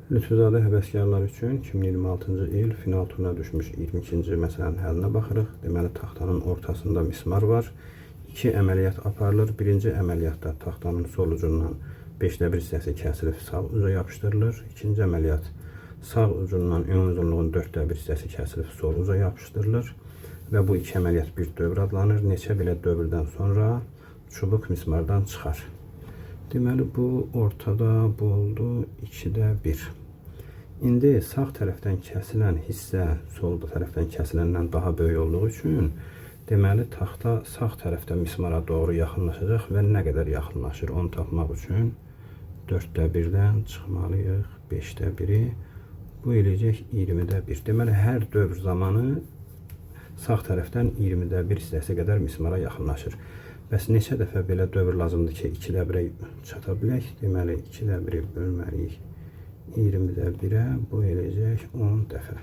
Lütfüzadə həvəskarlar üçün 2026-cı il final turuna düşmüş 22-ci məsələnin həllinə baxırıq. Deməli, taxtanın ortasında mismar var. 2 əməliyyat aparılır. Birinci əməliyyatda taxtanın sol ucundan 5də 1 hissəsi kəsilib sağ uca yapışdırılır. İkinci əməliyyat sağ ucundan ümumi uzunluğun 4də 1 hissəsi kəsilib sol uca yapışdırılır. Və bu iki əməliyyat bir dövr adlanır. Neçə belə dövrdən sonra çubuq mismardan çıxar. Deməli, bu ortada bu oldu 2də 1. İndi sağ tərəfdən kəsilən hissə sol tərəfdən kəsiləndən daha böyük olduğu üçün deməli, taxta sağ tərəfdə mismara doğru yaxınlaşacaq və nə qədər yaxınlaşır onu tapmaq üçün 4də 1-dən çıxmalıyıq 5də 1-i. Bu eləyəcək 20də 1. Deməli, hər dövr zamanı sağ tərəfdən 20də 1 hissəsi qədər mismara yaxınlaşır. Bəs neçə dəfə belə dövr lazımdır ki, 2də 1-ə çata bilək? Deməli, 2də 1-i bölməliyik 20də 1-ə, bu eləyəcək 10 dəfə.